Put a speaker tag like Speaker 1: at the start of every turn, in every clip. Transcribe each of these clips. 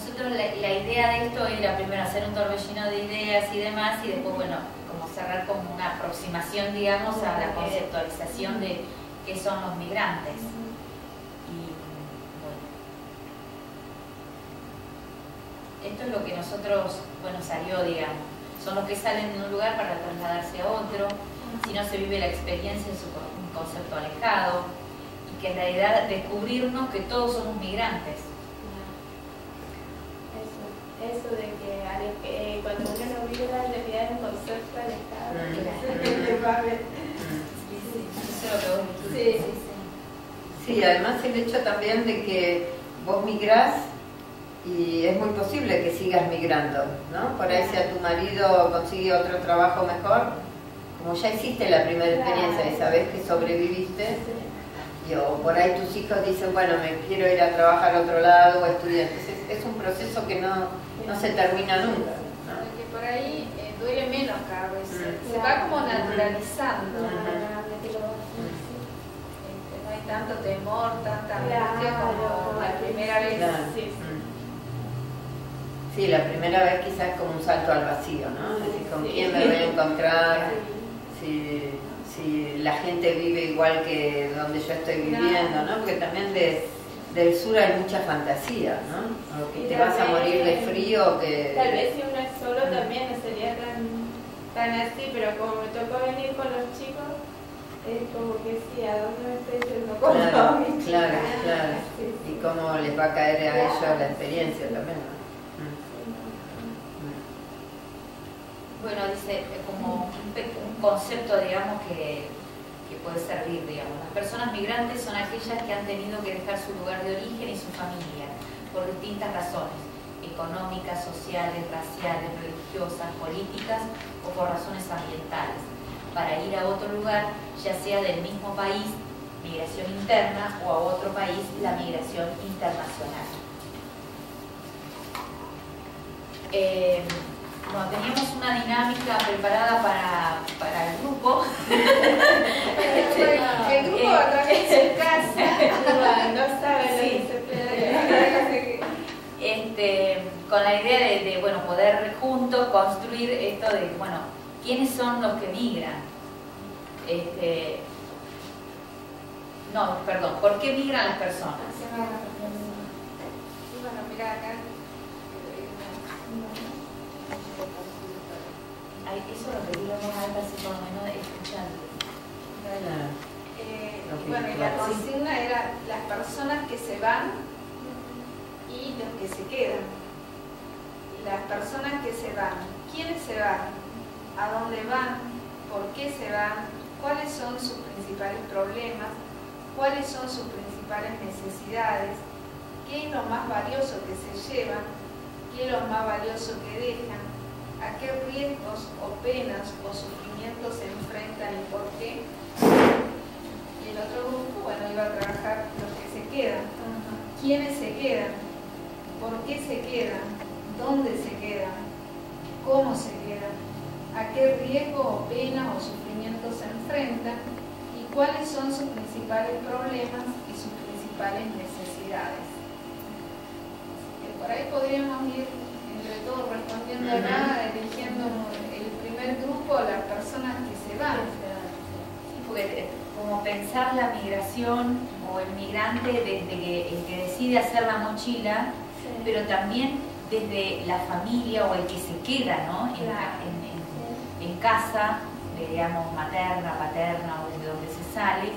Speaker 1: Nosotros la idea de esto era primero hacer un torbellino de ideas y demás, y después, bueno, como cerrar como una aproximación, digamos, a la conceptualización de qué son los migrantes. Y bueno, esto es lo que nosotros, bueno, salió, digamos. Son los que salen de un lugar para trasladarse a otro, si no se vive la experiencia en un concepto alejado, y que en realidad descubrirnos que todos somos migrantes.
Speaker 2: Eso de que cuando uno no vive la realidad es un concepto alejado. Sí.
Speaker 3: Sí, además el hecho también de que vos migrás y es muy posible que sigas migrando, ¿no? Por ahí si a tu marido consigue otro trabajo mejor, como ya hiciste la primera experiencia y sabés que sobreviviste, o por ahí tus hijos dicen, bueno, me quiero ir a trabajar a otro lado o estudiar. Entonces es un proceso que no se termina nunca, ¿no?
Speaker 4: Porque por ahí duele menos cada vez, se va como naturalizando. No hay tanto temor, tanta angustia como la primera vez.
Speaker 3: Sí, la primera vez quizás es como un salto al vacío, ¿no? Es decir, ¿con quién me voy a encontrar? Si la gente vive igual que donde yo estoy viviendo, ¿no? Porque también del sur hay mucha fantasía, ¿no? O que te vas a morir de frío, que...
Speaker 2: Tal vez si uno es solo también no sería tan así, pero como me tocó venir con los chicos, es como que sí, ¿a dónde me estoy yendo con mis chicos?
Speaker 3: Claro. Y cómo les va a caer a ellos la experiencia también, ¿no?
Speaker 1: Bueno, dice, como un concepto, digamos, que puede servir, digamos. Las personas migrantes son aquellas que han tenido que dejar su lugar de origen y su familia, por distintas razones, económicas, sociales, raciales, religiosas, políticas o por razones ambientales, para ir a otro lugar, ya sea del mismo país, migración interna, o a otro país, la migración internacional. Bueno, teníamos una dinámica preparada para el grupo.
Speaker 4: El grupo va a trabajar en su casa,
Speaker 2: no sabe lo que se espera.
Speaker 1: Con la idea de bueno, poder juntos construir esto de, bueno, ¿quiénes son los que migran? No, perdón, ¿por qué migran las personas?
Speaker 4: Bueno, mira acá.
Speaker 1: Eso lo pedí lo más alto, así por lo menos escuchando.
Speaker 4: Bueno, y la consigna era las personas que se van y los que se quedan. Las personas que se van, ¿quiénes se van? ¿A dónde van? ¿Por qué se van? ¿Cuáles son sus principales problemas? ¿Cuáles son sus principales necesidades? ¿Qué es lo más valioso que se llevan? ¿Qué es lo más valioso que dejan? ¿A qué riesgos o penas o sufrimientos se enfrentan y por qué? Y el otro grupo, bueno, iba a trabajar los que se quedan. ¿Quiénes se quedan? ¿Por qué se quedan? ¿Dónde se quedan? ¿Cómo se quedan? ¿A qué riesgo o pena o sufrimientos se enfrentan? ¿Y cuáles son sus principales problemas y sus principales necesidades? Por ahí podríamos ir entre todos respondiendo acá, eligiendo el primer grupo, las personas que se van.
Speaker 1: Sí, porque como pensar la migración o el migrante desde el que decide hacer la mochila, pero también desde la familia o el que se queda, ¿no? En casa, digamos, materna, paterna o desde donde se sale,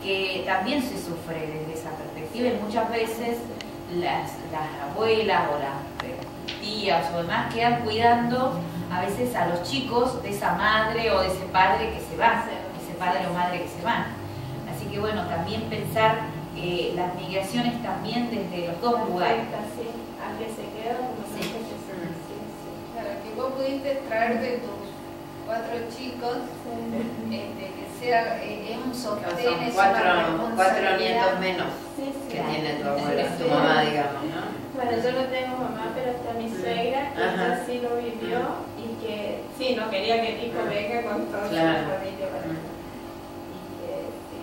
Speaker 1: que también se sufre desde esa perspectiva y muchas veces las abuelas o las tías o demás quedan cuidando a veces a los chicos de esa madre o de ese padre que se va, ese padre o madre que se van. Así que bueno, también pensar las migraciones también desde los dos lugares.
Speaker 2: Sí, a que se queda como
Speaker 1: Sí.
Speaker 4: Claro, que vos pudiste traer de tus 4 chicos, que sea un sostén, es una
Speaker 3: cuatro nietos menos que
Speaker 2: claro.
Speaker 3: tiene tu abuela, tu mamá, digamos, ¿no?
Speaker 2: Bueno, yo no tengo mamá, pero está mi suegra, que ella sí lo vivió y que sí, no quería que el hijo venga con todo su familia para acá. Y que sí,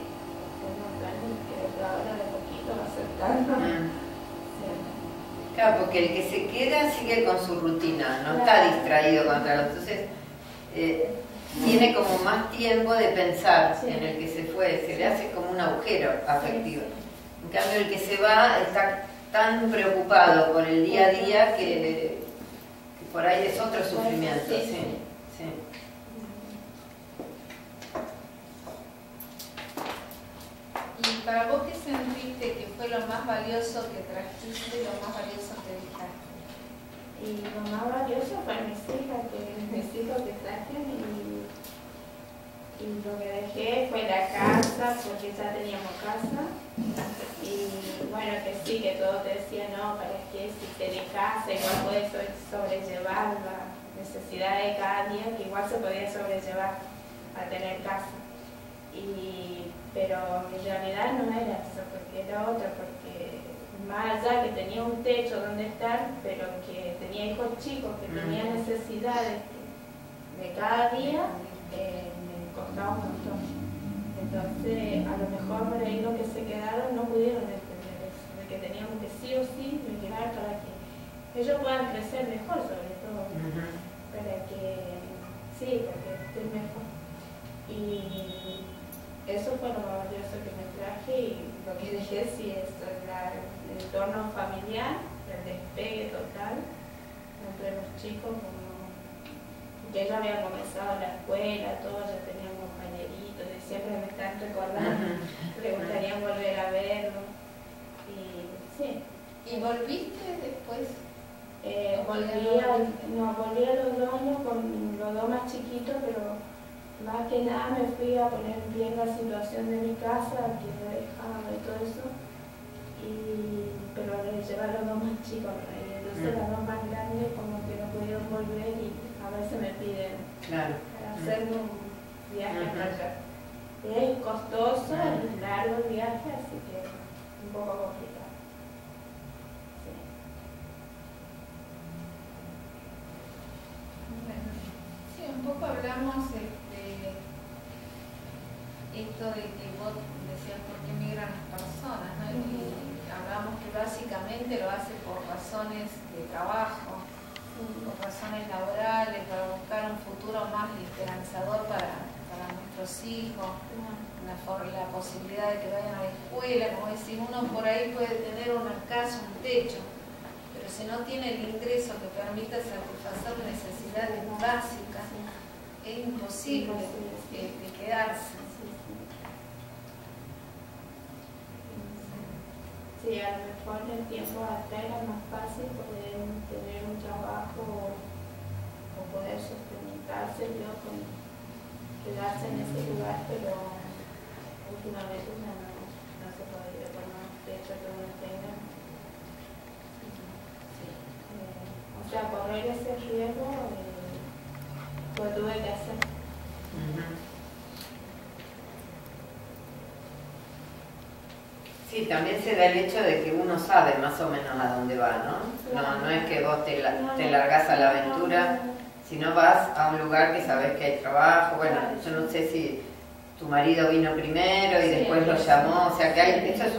Speaker 2: tengo planes que ahora de poquito va acercando.
Speaker 3: Claro, porque el que se queda sigue con su rutina, no está distraído contra lo. Entonces, tiene como más tiempo de pensar en el que se fue, se le hace como un agujero afectivo. En cambio, el que se va está tan preocupado por el día a día que por ahí es otro sufrimiento. Sí.
Speaker 4: ¿Y para vos qué sentiste que fue lo más valioso que trajiste y lo más valioso que dejaste?
Speaker 2: Y lo más valioso fue mis hijos que traje y lo que dejé fue la casa, porque ya teníamos casa. Y bueno, que sí, que todo te decía, no, para que si tenés casa, igual puedes sobrellevar la necesidad de cada día, que igual se podía sobrellevar a tener casa. Pero mi realidad no era eso, porque era otra, porque más allá que tenía un techo donde estar, pero que tenía hijos chicos, que tenía necesidades de cada día, me costaba un montón. Entonces, a lo mejor por ahí los que se quedaron no pudieron entender eso, de que teníamos que sí o sí migrar para que ellos puedan crecer mejor, sobre todo, para que, sí, para que estén mejor. Y eso fue lo más valioso que me traje, y lo que dejé sí es el entorno familiar, el despegue total entre los chicos, que ya había comenzado la escuela, todos ya tenían compañeritos y siempre me están recordando, me gustaría volver a verlos. Y sí.
Speaker 4: ¿Y volviste después?
Speaker 2: Volví a los 2 años con los 2 más chiquitos, pero más que nada me fui a poner bien la situación de mi casa, que lo dejaba y todo eso, pero le llevé a los 2 más chicos, y entonces los 2 más grandes como que no pudieron volver y a veces me piden para hacer un viaje para allá. Es costoso y largo el viaje, así que un poco complicado.
Speaker 4: Sí, un poco hablamos esto de que vos decías por qué migran las personas, ¿no? Y hablamos que básicamente lo hace por razones de trabajo, por razones laborales, para buscar un futuro más esperanzador para nuestros hijos, la posibilidad de que vayan a la escuela, como decir, uno por ahí puede tener una casa, un techo, pero si no tiene el ingreso que permita satisfacer necesidades básicas, es imposible de quedarse.
Speaker 2: Sí, a lo mejor en tiempo atrás era más fácil poder tener un trabajo o poder sustentarse con quedarse en ese lugar, pero últimamente ya no se podía tomar techo que uno tenga. O sea, correr ese riesgo lo tuve que hacer.
Speaker 3: Sí, también se da el hecho de que uno sabe más o menos a dónde va, ¿no? No es que vos te largás a la aventura, sino vas a un lugar que sabés que hay trabajo. Bueno, yo no sé si tu marido vino primero y después lo llamó, o sea que eso es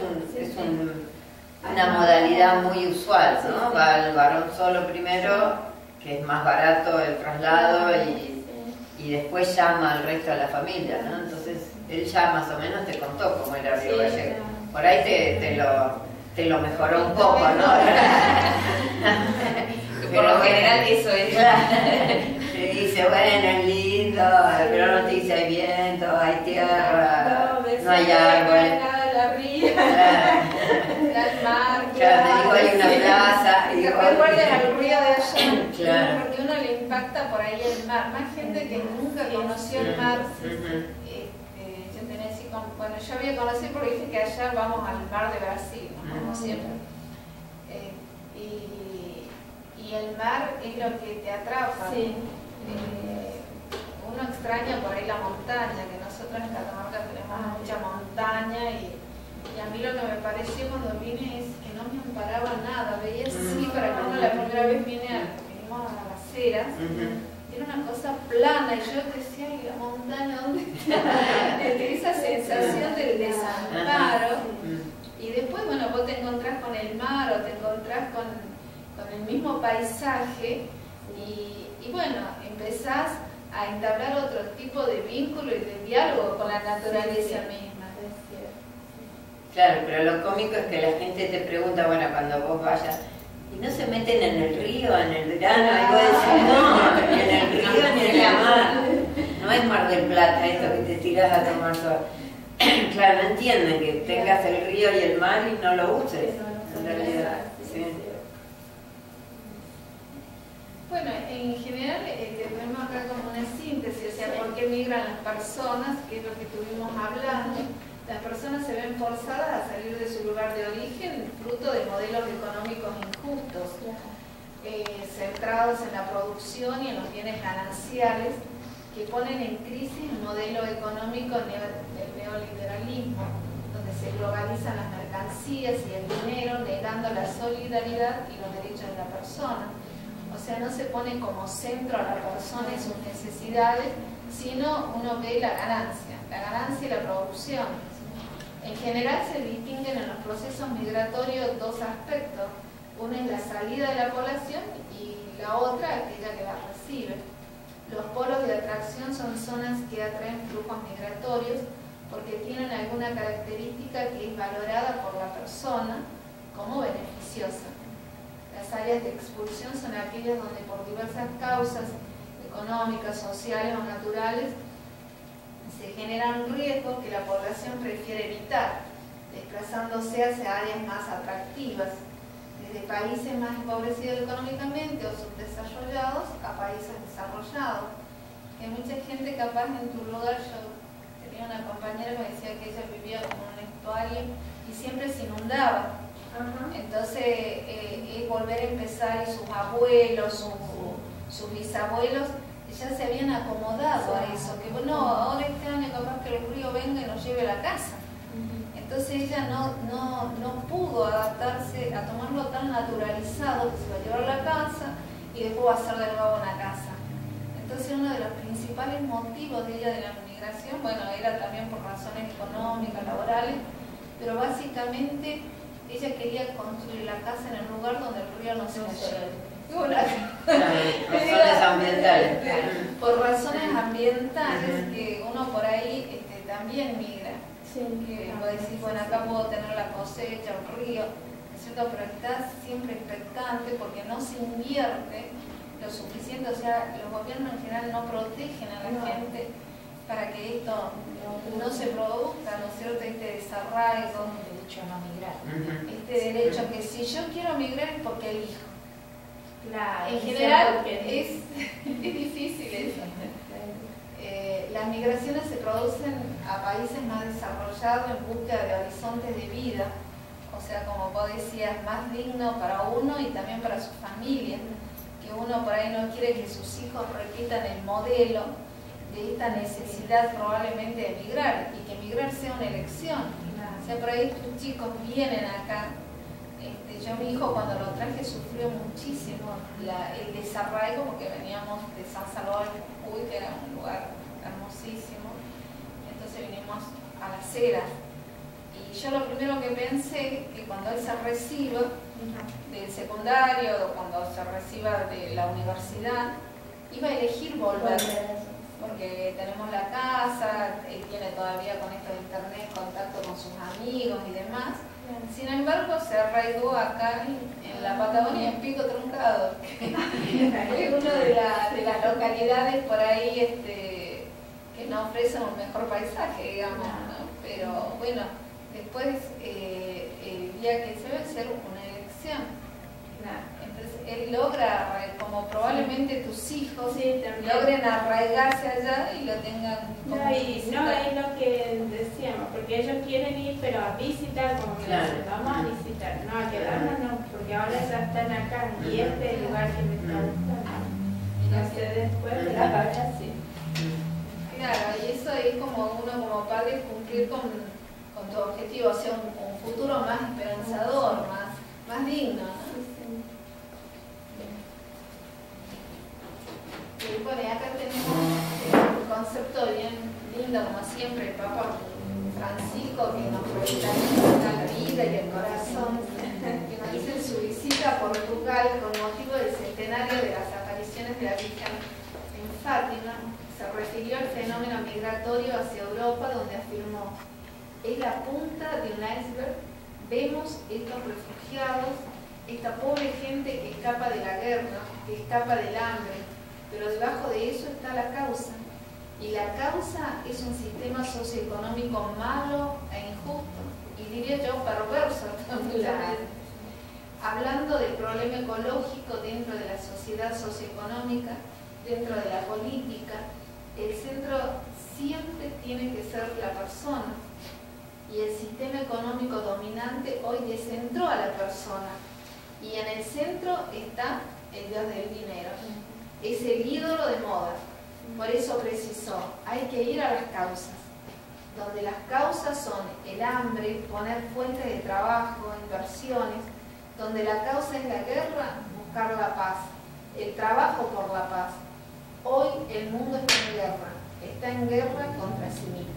Speaker 3: una modalidad muy usual, ¿no? Va el varón solo primero, que es más barato el traslado, y después llama al resto de la familia, ¿no? Entonces él ya más o menos te contó cómo era Río Gallegos. Por ahí te lo mejoró un poco, ¿no?
Speaker 1: Por lo general eso es.
Speaker 3: Te dice, bueno, es lindo, pero no te dice hay viento, hay tierra, no hay árboles.
Speaker 2: La ría,
Speaker 4: El mar,
Speaker 3: claro, te digo, hay una plaza.
Speaker 4: Que recuerden al río de allá,
Speaker 3: claro.
Speaker 4: porque uno le impacta por ahí el mar. Más gente que nunca conoció el mar. Bueno, yo había conocido porque dije que allá vamos al mar de Brasil, ¿no? Como siempre. Y el mar es lo que te atrapa.
Speaker 2: Sí.
Speaker 4: Uno extraña por ahí la montaña, que nosotros en Catamarca tenemos mucha montaña, y a mí lo que me pareció cuando vine es que no me amparaba nada. Veía así, para cuando la primera vez vinimos a las Heras, era una cosa plana, y yo decía, ¿y la montaña dónde está? Esa sensación del desamparo. Y después, bueno, vos te encontrás con el mar, o te encontrás con el mismo paisaje y bueno, empezás a entablar otro tipo de vínculo y de diálogo con la naturaleza misma.
Speaker 3: Claro, pero lo cómico es que la gente te pregunta, bueno, cuando vos vayas, ¿y no se meten en el río, en el verano? Y vos decís, no, ni en el río ni en la mar. No es Mar del Plata esto que te tirás a tomar sol. Claro, no entienden que tengas el río y el mar y no lo uses, en realidad. Sí.
Speaker 4: Bueno, en general tenemos acá como una síntesis, o sea, ¿por qué migran las personas? Que es lo que estuvimos hablando. Las personas se ven forzadas a salir de su lugar de origen fruto de modelos económicos injustos, centrados en la producción y en los bienes gananciales, que ponen en crisis el modelo económico del neoliberalismo, donde se globalizan las mercancías y el dinero, negando la solidaridad y los derechos de la persona. O sea, no se pone como centro a la persona y sus necesidades, sino uno ve la ganancia y la producción. En general se distinguen en los procesos migratorios dos aspectos. Uno es la salida de la población y la otra aquella que la recibe. Los polos de atracción son zonas que atraen flujos migratorios porque tienen alguna característica que es valorada por la persona como beneficiosa. Las áreas de expulsión son aquellas donde por diversas causas económicas, sociales o naturales se generan riesgos que la población prefiere evitar, desplazándose hacia áreas más atractivas, desde países más empobrecidos económicamente o subdesarrollados a países desarrollados. Hay mucha gente capaz en tu lugar. Yo tenía una compañera que me decía que ella vivía como en un estuario y siempre se inundaba. Entonces es volver a empezar y sus abuelos, sus bisabuelos ya se habían acomodado a eso, que bueno, ahora este año capaz que el río venga y nos lleve a la casa. Entonces ella no pudo adaptarse a tomarlo tan naturalizado que se va a llevar a la casa y después va a ser de nuevo una casa. Entonces uno de los principales motivos de ella de la migración, bueno, era también por razones económicas, laborales, pero básicamente ella quería construir la casa en el lugar donde el río no se lleve.
Speaker 3: Razones ambientales.
Speaker 4: Por razones ambientales que uno por ahí también migra. Que vos decís, bueno, acá puedo tener la cosecha, el río, ¿cierto? Pero estás siempre expectante porque no se invierte lo suficiente, o sea, los gobiernos en general no protegen a la gente para que esto no se produzca, ¿no es cierto? Este desarraigo,
Speaker 1: derecho a no migrar.
Speaker 4: este derecho que si yo quiero migrar es porque elijo.
Speaker 2: Claro,
Speaker 4: En general es difícil eso. Las migraciones se producen a países más desarrollados en búsqueda de horizontes de vida, o sea, como vos decías, más digno para uno y también para su familia, que uno por ahí no quiere que sus hijos repitan el modelo de esta necesidad probablemente de migrar y que migrar sea una elección. O sea, por ahí tus chicos vienen acá. Yo a mi hijo cuando lo traje sufrió muchísimo el desarraigo porque veníamos de San Salvador de Jujuy, que era un lugar hermosísimo. Entonces vinimos a Las Heras. Y yo lo primero que pensé que cuando él se reciba del secundario o cuando se reciba de la universidad, iba a elegir volver. Porque tenemos la casa, él tiene todavía con esto de internet contacto con sus amigos y demás. Sin embargo, se arraigó acá en la Patagonia, en Pico Truncado, que es una de las localidades por ahí que no ofrecen un mejor paisaje, digamos, ¿no? Pero bueno, después el día que se ve ser una elección. Entonces él logra, como probablemente tus hijos logren arraigarse allá y lo tengan como
Speaker 2: no es lo que decíamos, porque ellos quieren ir pero a visitar, como que dicen, vamos a visitar, no a quedarnos, no, porque ahora ya están acá y este es el lugar que me está gustando. No sé después, pero ahora sí.
Speaker 4: Claro, y eso es como uno como padre cumplir con tu objetivo, o sea, un futuro más esperanzador, más digno, ¿no? Y bueno, acá tenemos un concepto bien lindo, como siempre, el Papa Francisco, que nos revitaliza la vida y el corazón, que nos dice en su visita a Portugal con se refirió al fenómeno migratorio hacia Europa, donde afirmó: es la punta de un iceberg, vemos estos refugiados, esta pobre gente que escapa de la guerra, que escapa del hambre, pero debajo de eso está la causa. Y la causa es un sistema socioeconómico malo e injusto, y diría yo perverso también. Hablando del problema ecológico dentro de la sociedad socioeconómica, dentro de la política, el centro siempre tiene que ser la persona, y el sistema económico dominante hoy descentró a la persona, y en el centro está el dios del dinero, es el ídolo de moda. Por eso precisó, hay que ir a las causas, donde las causas son el hambre, poner fuentes de trabajo, inversiones, donde la causa es la guerra, buscar la paz, el trabajo por la paz. Hoy el mundo está en guerra contra sí mismo.